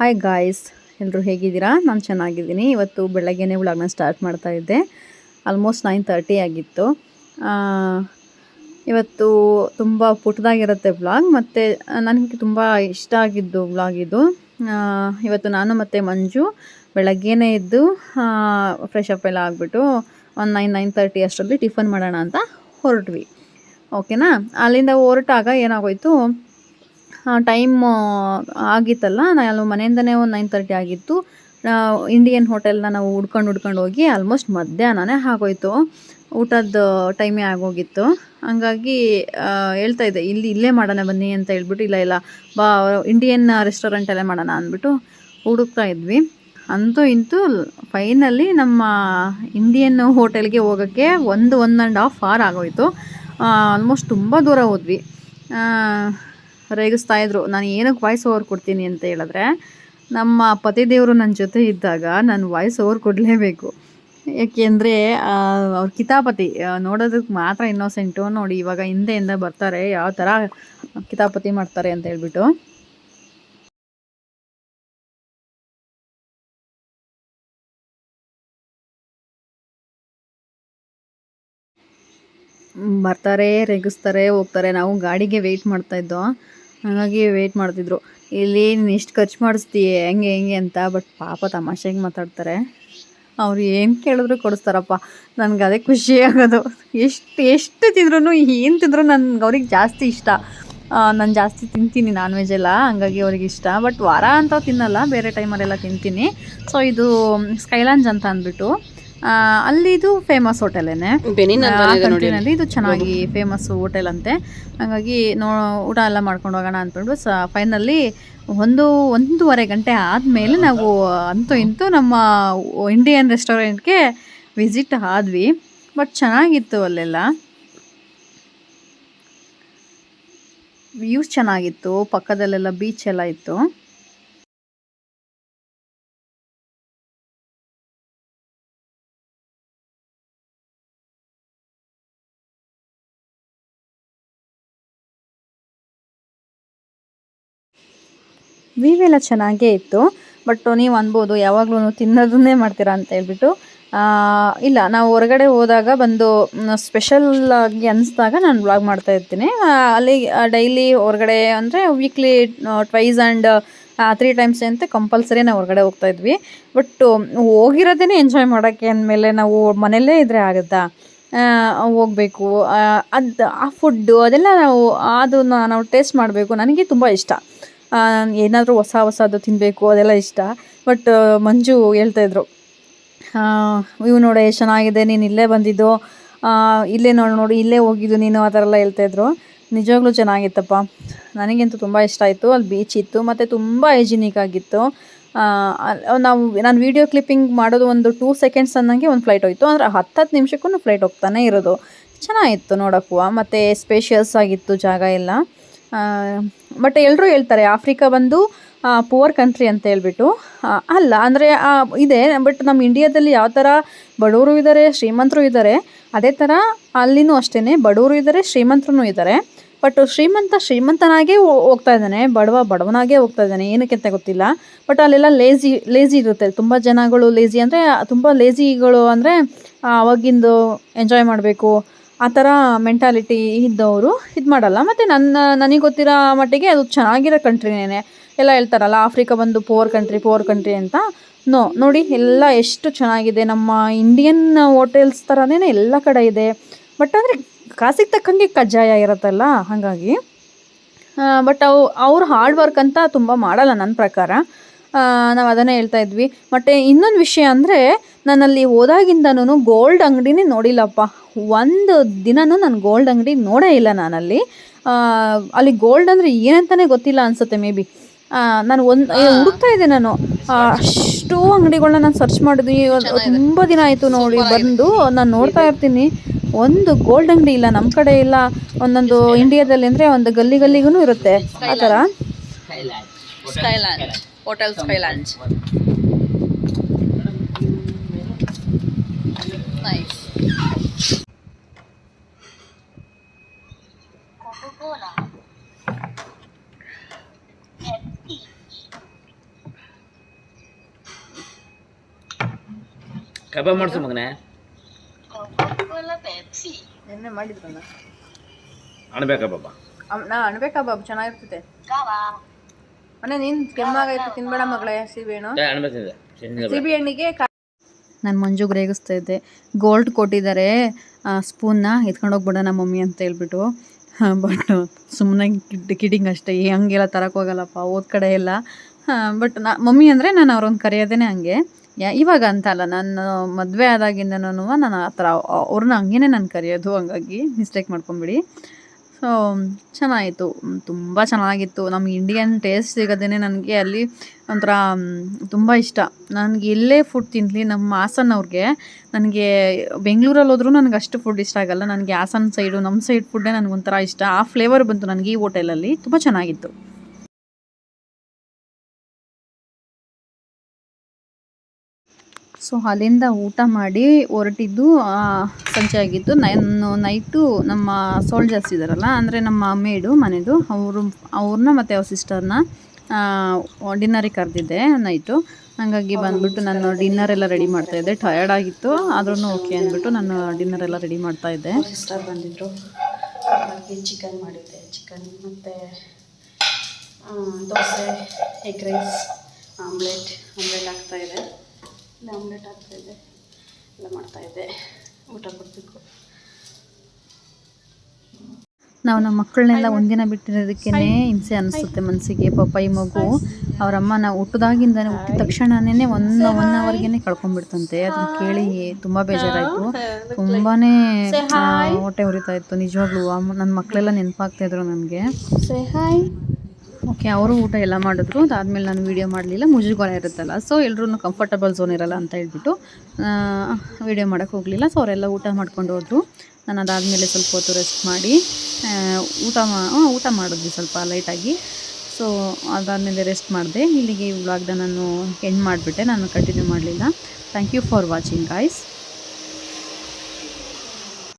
Hi guys, ಎಲ್ಲರೂ ಹೇಗಿದ್ದೀರಾ? ನಾನು ಚೆನ್ನಾಗಿದ್ದೀನಿ. ಇವತ್ತು ಬೆಳಗ್ಗೆನೇ ವ್ಲಾಗ್ನ ಸ್ಟಾರ್ಟ್ ಮಾಡ್ತಾ ಇದ್ದೆ. ಆಲ್ಮೋಸ್ಟ್ 9:30 ಆಗಿತ್ತು. ಇವತ್ತು ತುಂಬ ಪುಟ್ಟದಾಗಿರುತ್ತೆ ವ್ಲಾಗ್, ಮತ್ತು ನನಗೆ ತುಂಬ ಇಷ್ಟ ಆಗಿದ್ದು ವ್ಲಾಗ್ ಇದು. ಇವತ್ತು ನಾನು ಮತ್ತು ಮಂಜು ಬೆಳಗ್ಗೆನೇ ಎದ್ದು ಫ್ರೆಶ್ ಅಪ್ ಎಲ್ಲ ಆಗಿಬಿಟ್ಟು ಒಂದು 9:30 ಅಷ್ಟರಲ್ಲಿ ಟಿಫನ್ ಮಾಡೋಣ ಅಂತ ಹೊರಟ್ವಿ. ಓಕೆನಾ? ಅಲ್ಲಿಂದ ಹೊರಟಾಗ ಏನಾಗೋಯಿತು, ಟೈಮ್ ಆಗಿತ್ತಲ್ಲ, ನಾನು ಮನೆಯಿಂದನೇ ಒಂದು 9:30 ಆಗಿತ್ತು. ಇಂಡಿಯನ್ ಹೋಟೆಲ್ನ ನಾವು ಹುಡ್ಕೊಂಡು ಹೋಗಿ ಆಲ್ಮೋಸ್ಟ್ ಮಧ್ಯಾಹ್ನನೇ ಆಗೋಯ್ತು. ಊಟದ ಟೈಮೇ ಆಗೋಗಿತ್ತು. ಹಂಗಾಗಿ ಹೇಳ್ತಾ ಇದ್ದೆ, ಇಲ್ಲೇ ಮಾಡೋಣ ಬನ್ನಿ ಅಂತ ಹೇಳ್ಬಿಟ್ಟು, ಇಲ್ಲ ಬಾ ಇಂಡಿಯನ್ ರೆಸ್ಟೋರೆಂಟಲ್ಲೇ ಮಾಡೋಣ ಅಂದ್ಬಿಟ್ಟು ಹುಡುಕ್ತಾ ಇದ್ವಿ. ಅಂತೂ ಇಂತೂ ಫೈನಲಿ ನಮ್ಮ ಇಂಡಿಯನ್ ಹೋಟೆಲ್ಗೆ ಹೋಗೋಕ್ಕೆ 1.5 ಅವರ್ ಆಗೋಯಿತು. ಆಲ್ಮೋಸ್ಟ್ ತುಂಬ ದೂರ ಹೋದ್ವಿ. ರೇಗಿಸ್ತಾಯಿದ್ರು, ನಾನು ಏನಕ್ಕೆ ವಾಯ್ಸ್ ಓವರ್ ಕೊಡ್ತೀನಿ ಅಂತ ಹೇಳಿದ್ರೆ, ನಮ್ಮ ಪತಿದೇವರು ನನ್ನ ಜೊತೆ ಇದ್ದಾಗ ನಾನು ವಾಯ್ಸ್ ಓವರ್ ಕೊಡಲೇಬೇಕು. ಏಕೆಂದರೆ ಅವ್ರ ಕಿತಾಪತಿ ನೋಡೋದಕ್ಕೆ ಮಾತ್ರ ಇನ್ನೋಸೆಂಟು. ನೋಡಿ ಇವಾಗ ಹಿಂದೆಯಿಂದ ಬರ್ತಾರೆ, ಯಾವ ಥರ ಕಿತಾಪತಿ ಮಾಡ್ತಾರೆ ಅಂತ ಹೇಳ್ಬಿಟ್ಟು. ಬರ್ತಾರೆ, ರೇಗಿಸ್ತಾರೆ, ಹೋಗ್ತಾರೆ. ನಾವು ಗಾಡಿಗೆ ವೆಯ್ಟ್ ಮಾಡ್ತಾಯಿದ್ದೋ, ಹಾಗಾಗಿ ವೆಯ್ಟ್ ಮಾಡ್ತಿದ್ರು. ಇಲ್ಲಿ ನೀನು ಇಷ್ಟು ಖರ್ಚು ಮಾಡಿಸ್ತೀಯ ಹೆಂಗೆ ಅಂತ. ಬಟ್ ಪಾಪ ತಮಾಷೆಗೆ ಮಾತಾಡ್ತಾರೆ. ಅವ್ರು ಏನು ಕೇಳಿದ್ರು ಕೊಡಿಸ್ತಾರಪ್ಪ. ನನಗೆ ಅದೇ ಖುಷಿ ಆಗೋದು. ಎಷ್ಟು ತಿಂದ್ರೂ, ಏನು ತಿಂದರೂ ಅವ್ರಿಗೆ ಜಾಸ್ತಿ ಇಷ್ಟ. ನಾನು ಜಾಸ್ತಿ ತಿಂತೀನಿ ನಾನ್ ವೆಜ್ ಎಲ್ಲ, ಹಂಗಾಗಿ ಅವ್ರಿಗೆ ಇಷ್ಟ. ಬಟ್ ವಾರ ಅಂತ ತಿನ್ನಲ್ಲ, ಬೇರೆ ಟೈಮಲ್ಲೆಲ್ಲ ತಿಂತೀನಿ. ಸೊ ಇದು ಸ್ಕೈ ಲಾಂಜ್ ಅಂತ ಅಂದ್ಬಿಟ್ಟು, ಅಲ್ಲಿದು ಫೇಮಸ್ ಹೋಟೆಲೇನೆ. ಕಂಟ್ರಿನಲ್ಲಿ ಇದು ಚೆನ್ನಾಗಿ ಫೇಮಸ್ ಹೋಟೆಲ್ ಅಂತೆ. ಹಾಗಾಗಿ ಊಟ ಎಲ್ಲ ಮಾಡ್ಕೊಂಡು ಹೋಗೋಣ ಅಂದ್ಕೊಂಡು ಫೈನಲಿ 1.5 ಗಂಟೆ ಆದಮೇಲೆ ನಾವು ಅಂತೂ ಇಂತೂ ನಮ್ಮ ಇಂಡಿಯನ್ ರೆಸ್ಟೋರೆಂಟ್ಗೆ ವಿಸಿಟ್ ಆದ್ವಿ. ಬಟ್ ಚೆನ್ನಾಗಿತ್ತು, ಅಲ್ಲೆಲ್ಲ ವ್ಯೂಸ್ ಚೆನ್ನಾಗಿತ್ತು, ಪಕ್ಕದಲ್ಲೆಲ್ಲ ಬೀಚ್ ಎಲ್ಲ ಇತ್ತು. ವ್ಯೂವೆಲ್ಲ ಚೆನ್ನಾಗೇ ಇತ್ತು. ಬಟ್ ನೀವು ಅನ್ಬೋದು, ಯಾವಾಗಲೂ ತಿನ್ನೋದನ್ನೇ ಮಾಡ್ತೀರಾ ಅಂತ ಹೇಳ್ಬಿಟ್ಟು. ಇಲ್ಲ, ನಾವು ಹೊರಗಡೆ ಹೋದಾಗ ಬಂದು ಸ್ಪೆಷಲ್ಲಾಗಿ ಅನಿಸ್ದಾಗ ನಾನು ವ್ಲಾಗ್ ಮಾಡ್ತಾ ಇರ್ತೀನಿ. ಅಲ್ಲಿ ಡೈಲಿ ಹೊರಗಡೆ ಅಂದರೆ ವೀಕ್ಲಿ ಟ್ವೈಸ್ ಆ್ಯಂಡ್ 3 ಟೈಮ್ಸ್ ಅಂತ ಕಂಪಲ್ಸರಿ ನಾವು ಹೊರಗಡೆ ಹೋಗ್ತಾಯಿದ್ವಿ. ಬಟ್ ಹೋಗಿರೋದೇ ಎಂಜಾಯ್ ಮಾಡೋಕ್ಕೆ ಅಂದಮೇಲೆ ನಾವು ಮನೆಯಲ್ಲೇ ಇದ್ದರೆ ಆಗುತ್ತಾ? ಹೋಗಬೇಕು, ಅದು ಆ ಫುಡ್ಡು ಅದೆಲ್ಲ ನಾವು ಟೇಸ್ಟ್ ಮಾಡಬೇಕು. ನನಗೆ ತುಂಬ ಇಷ್ಟ ಏನಾದರೂ ಹೊಸದು ತಿನ್ನಬೇಕು, ಅದೆಲ್ಲ ಇಷ್ಟ. ಬಟ್ ಮಂಜು ಹೇಳ್ತಾಯಿದ್ರು, ಇವು ನೋಡಿ ಎಷ್ಟು ಚೆನ್ನಾಗಿದೆ, ನೀನು ಇಲ್ಲೇ ಬಂದಿದ್ದು, ಇಲ್ಲೇ ನೋಡಿ ಇಲ್ಲೇ ಹೋಗಿದ್ದು ನೀನು, ಆ ಥರ ಎಲ್ಲ ಹೇಳ್ತಾಯಿದ್ರು. ನಿಜವಾಗ್ಲೂ ಚೆನ್ನಾಗಿತ್ತಪ್ಪ, ನನಗಂತೂ ತುಂಬ ಇಷ್ಟ ಆಯಿತು. ಅಲ್ಲಿ ಬೀಚ್ ಇತ್ತು, ಮತ್ತು ತುಂಬ ಹೈಜಿನಿಕ್ ಆಗಿತ್ತು. ನಾನು ವೀಡಿಯೋ ಕ್ಲಿಪ್ಪಿಂಗ್ ಮಾಡೋದು ಒಂದು 2 ಸೆಕೆಂಡ್ಸ್ ಅನ್ನಂಗೆ ಒಂದು ಫ್ಲೈಟ್ ಹೋಯಿತು. ಅಂದರೆ 10 ನಿಮಿಷಕ್ಕೂ ಫ್ಲೈಟ್ ಹೋಗ್ತಾನೆ ಇರೋದು. ಚೆನ್ನಾಗಿತ್ತು ನೋಡೋಕ್ಕೂ, ಮತ್ತು ಸ್ಪೇಷಿಯಸ್ ಆಗಿತ್ತು ಜಾಗ ಎಲ್ಲ. ಬಟ್ ಎಲ್ಲರೂ ಹೇಳ್ತಾರೆ ಆಫ್ರಿಕಾ ಬಂದು ಪುವರ್ ಕಂಟ್ರಿ ಅಂತ ಹೇಳ್ಬಿಟ್ಟು. ಅಲ್ಲ, ಅಂದರೆ ಇದೆ. ಬಟ್ ನಮ್ಮ ಇಂಡಿಯಾದಲ್ಲಿ ಯಾವ ಥರ ಬಡವರು ಇದ್ದಾರೆ, ಶ್ರೀಮಂತರು ಇದ್ದಾರೆ, ಅದೇ ಥರ ಅಲ್ಲಿನೂ ಅಷ್ಟೇ ಬಡವರು ಇದ್ದಾರೆ, ಶ್ರೀಮಂತರೂ ಇದ್ದಾರೆ. ಬಟ್ ಶ್ರೀಮಂತನಾಗೇ ಹೋಗ್ತಾ ಇದ್ದಾನೆ, ಬಡವನಾಗೇ ಹೋಗ್ತಾ ಇದ್ದಾನೆ, ಏನಕ್ಕೆ ಅಂತ ಗೊತ್ತಿಲ್ಲ. ಬಟ್ ಅಲ್ಲೆಲ್ಲ ಲೇಜಿ ಇರುತ್ತೆ. ತುಂಬ ಜನಗಳು ಲೇಜಿ ಅಂದರೆ ತುಂಬ ಲೇಜಿಗಳು ಅಂದರೆ ಅವಾಗಿಂದು ಎಂಜಾಯ್ ಮಾಡಬೇಕು ಆ ಥರ ಮೆಂಟಾಲಿಟಿ ಇದ್ದವರು ಇದು ಮಾಡಲ್ಲ. ಮತ್ತು ನನಗೆ ಗೊತ್ತಿರೋ ಮಟ್ಟಿಗೆ ಅದು ಚೆನ್ನಾಗಿರೋ ಕಂಟ್ರಿನೇ. ಎಲ್ಲ ಹೇಳ್ತಾರಲ್ಲ ಆಫ್ರಿಕಾ ಬಂದು ಪುವರ್ ಕಂಟ್ರಿ ಅಂತ. ನೋಡಿ ಎಲ್ಲ ಎಷ್ಟು ಚೆನ್ನಾಗಿದೆ. ನಮ್ಮ ಇಂಡಿಯನ್ ಹೋಟೆಲ್ಸ್ ಥರನೇ ಎಲ್ಲ ಕಡೆ ಇದೆ. ಬಟ್ ಅಂದರೆ ಕಾಸಿಗೆ ತಕ್ಕಂಗೆ ಕಜ್ಜಾಯ ಇರುತ್ತಲ್ಲ, ಹಾಗಾಗಿ. ಬಟ್ ಅವ್ರು ಹಾರ್ಡ್ ವರ್ಕ್ ಅಂತ ತುಂಬ ಮಾಡಲ್ಲ ನನ್ನ ಪ್ರಕಾರ. ನಾವು ಅದನ್ನೇ ಹೇಳ್ತಾ ಇದ್ವಿ. ಮತ್ತು ಇನ್ನೊಂದು ವಿಷಯ ಅಂದರೆ, ನಾನಲ್ಲಿ ಹೋದಾಗಿಂದನೂ ಗೋಲ್ಡ್ ಅಂಗಡಿನೇ ನೋಡಿಲ್ಲಪ್ಪ. ಒಂದು ದಿನವೂ ನಾನು ಗೋಲ್ಡ್ ಅಂಗಡಿ ನೋಡೇ ಇಲ್ಲ ನಾನಲ್ಲಿ. ಅಲ್ಲಿ ಗೋಲ್ಡ್ ಅಂದರೆ ಏನಂತಲೇ ಗೊತ್ತಿಲ್ಲ ಅನಿಸುತ್ತೆ ಮೇ ಬಿ. ನಾನು ಹುಡುಕ್ತಾ ಇದ್ದೆ, ನಾನು ಅಷ್ಟು ಅಂಗಡಿಗಳನ್ನ ನಾನು ಸರ್ಚ್ ಮಾಡಿದ್ವಿ. ತುಂಬ ದಿನ ಆಯಿತು ನೋಡಿ ಬಂದು. ನಾನು ನೋಡ್ತಾ ಇರ್ತೀನಿ, ಒಂದು ಗೋಲ್ಡ್ ಅಂಗಡಿ ಇಲ್ಲ ನಮ್ಮ ಕಡೆ. ಇಲ್ಲ, ಒಂದೊಂದು ಇಂಡಿಯಾದಲ್ಲಿ ಅಂದರೆ ಒಂದು ಗಲ್ಲಿಗೂ ಇರುತ್ತೆ ಆ ಥರ. Hotel sky lounge nice. Kebab ಮಾಡಿಸು ಮಗನೇ. ನಿನ್ನೆ ಮಾಡಿದ್ರಲ್ಲ ಅಣಬೆ ಕಬಾಬ. ಅಣಬೆ ಕಬಾಬ್ ಚೆನ್ನಾಗಿರ್ತದೆ. ಮನೆ ನೀನು ಕೆಮ್ಮಾಗೈತೆ ತಿನ್ಬೇಡ ಮಗಳೇ ಸೀಬೆಹಣ್ಣು. ಅಣಬೆ ತಿಂದೆ. ಸೀಬೆಹಣ್ಣಿಗೆ ನಾನು ಮಂಜುಗೆ ರೇಗಿಸ್ತಾ ಇದ್ದೆ. ಗೋಲ್ಡ್ ಕೊಟ್ಟಿದ್ದಾರೆ ಸ್ಪೂನ್ನ ಎತ್ಕೊಂಡೋಗ್ಬಿಡೋಣ ಮಮ್ಮಿ ಅಂತ ಹೇಳ್ಬಿಟ್ಟು. ಬಟ್ ಸುಮ್ಮನೆ ಕಿಡಿಂಗ್ ಅಷ್ಟೇ, ಹಂಗೆಲ್ಲ ತರಕ್ಕೆ ಹೋಗಲ್ಲಪ್ಪ ಓದ್ ಕಡೆ ಎಲ್ಲ. ಬಟ್ ಮಮ್ಮಿ ಅಂದರೆ ನಾನು ಅವ್ರನ್ನ ಕರೆಯೋದೇ ಹಂಗೆ. ಇವಾಗ ಅಂತ ಅಲ್ಲ, ನಾನು ಮದುವೆ ಆದಾಗಿಂದನೂ ನಾನು ಆ ಥರ ಅವ್ರನ್ನ ಹಂಗೇ ನಾನು ಕರೆಯೋದು, ಹಂಗಾಗಿ ಮಿಸ್ಟೇಕ್ ಮಾಡ್ಕೊಂಬಿಡಿ. ಸೊ ಚೆನ್ನಾಗಿತ್ತು, ತುಂಬ ಚೆನ್ನಾಗಿತ್ತು. ನಮ್ಗೆ ಇಂಡಿಯನ್ ಟೇಸ್ಟ್ ಸಿಗೋದೇ ನನಗೆ ಅಲ್ಲಿ ಒಂಥರ ತುಂಬ ಇಷ್ಟ. ನನಗೆ ಎಲ್ಲೇ ಫುಡ್ ತಿನ್ನಲಿ ನಮ್ಮ ಹಾಸನವ್ರಿಗೆ, ನನಗೆ ಬೆಂಗಳೂರಲ್ಲಿ ಹೋದ್ರೂ ನನಗೆ ಅಷ್ಟು ಫುಡ್ ಇಷ್ಟ ಆಗಲ್ಲ. ನನಗೆ ಹಾಸನ ಸೈಡು ನಮ್ಮ ಸೈಡ್ ಫುಡ್ಡೇ ನನಗೊಂಥರ ಇಷ್ಟ. ಆ ಫ್ಲೇವರ್ ಬಂತು ನನಗೆ ಈ ಹೋಟೆಲಲ್ಲಿ, ತುಂಬ ಚೆನ್ನಾಗಿತ್ತು. ಸೊ ಅಲ್ಲಿಂದ ಊಟ ಮಾಡಿ ಹೊರಟಿದ್ದು ಸಂಜೆ ಆಗಿತ್ತು. ನೈಟು ನಮ್ಮ ಸೋಲ್ಜರ್ಸ್ ಇದ್ದಾರಲ್ಲ, ಅಂದರೆ ನಮ್ಮ ಮೇಡು ಮನೆದು, ಅವ್ರನ್ನ ಮತ್ತು ಅವ್ರ ಸಿಸ್ಟರ್ನ ಡಿನ್ನರಿಗೆ ಕರೆದಿದ್ದೆ ನೈಟು. ಹಾಗಾಗಿ ಬಂದುಬಿಟ್ಟು ನಾನು ಡಿನ್ನರ್ ಎಲ್ಲ ರೆಡಿ ಮಾಡ್ತಾಯಿದ್ದೆ. ಟಯರ್ಡ್ ಆಗಿತ್ತು ಆದ್ರೂ ಓಕೆ ಅಂದ್ಬಿಟ್ಟು ನಾನು ಡಿನ್ನರ್ ಎಲ್ಲ ರೆಡಿ ಮಾಡ್ತಾಯಿದ್ದೆ. ಸಿಸ್ಟರ್ ಬಂದಿದ್ದರು, ಹಾಗಾಗಿ ಚಿಕನ್ ಮಾಡಿದ್ದೆ. ಚಿಕನ್ ಮತ್ತು ದೋಸೆ, ಎಗ್ ರೈಸ್, ಆಮ್ಲೆಟ್ ಆಗ್ತಾಯಿದೆ. ಆಮ್ಲೆಟ್ ಆಗ್ತಾಯಿದೆ, ಎಲ್ಲ ಮಾಡ್ತಾಯಿದ್ದೆ. ಊಟ ಕೊಡಬೇಕು. ನಾವು ನಮ್ಮ ಮಕ್ಕಳನ್ನೆಲ್ಲ ಒಂದಿನ ಬಿಟ್ಟಿರೋದಕ್ಕೇ ಹಿಂಸೆ ಅನಿಸುತ್ತೆ ಮನಸ್ಸಿಗೆ. ಪಾಪ ಈ ಮಗು ಅವರಮ್ಮ ನಾವು ಹುಟ್ಟಿದ ತಕ್ಷಣವೇ ಒನ್ ಅವರ್ಗೆ ಕಳ್ಕೊಂಡ್ಬಿಡ್ತಂತೆ. ಅದನ್ನ ಕೇಳಿ ತುಂಬ ಬೇಜಾರಾಯಿತು, ತುಂಬಾ ಹೊಟ್ಟೆ ಉರಿತಾ ಇತ್ತು ನಿಜವಾಗ್ಲೂ. ನನ್ನ ಮಕ್ಕಳೆಲ್ಲ ನೆನಪಾಗ್ತಾಯಿದ್ರು ನನಗೆ. ಓಕೆ, ಅವರು ಊಟ ಎಲ್ಲ ಮಾಡಿದ್ರು. ಅದಾದಮೇಲೆ ನಾನು ವೀಡಿಯೋ ಮಾಡಲಿಲ್ಲ, ಮುಜುಗರ ಇರುತ್ತಲ್ಲ, ಸೊ ಎಲ್ಲರೂ ಕಂಫರ್ಟಬಲ್ ಝೋನ್ ಇರಲ್ಲ ಅಂತ ಹೇಳ್ಬಿಟ್ಟು ವೀಡಿಯೋ ಮಾಡೋಕ್ಕೆ ಹೋಗಲಿಲ್ಲ. ಸೊ ಅವರೆಲ್ಲ ಊಟ ಮಾಡ್ಕೊಂಡು ಹೋದರು. ನಾನು ಅದಾದಮೇಲೆ ಸ್ವಲ್ಪ ಹೊತ್ತು ರೆಸ್ಟ್ ಮಾಡಿ ಊಟ ಮಾಡಿದ್ವಿ ಸ್ವಲ್ಪ ಲೈಟಾಗಿ. ಸೊ ಅದಾದಮೇಲೆ ರೆಸ್ಟ್ ಮಾಡಿದೆ. ಇಲ್ಲಿಗೆ ಈ ವ್ಲಾಗ್ನ ನಾನು ಎಂಡ್ ಮಾಡಿಬಿಟ್ಟೆ, ನಾನು ಕಂಟಿನ್ಯೂ ಮಾಡಲಿಲ್ಲ. Thank you for watching guys.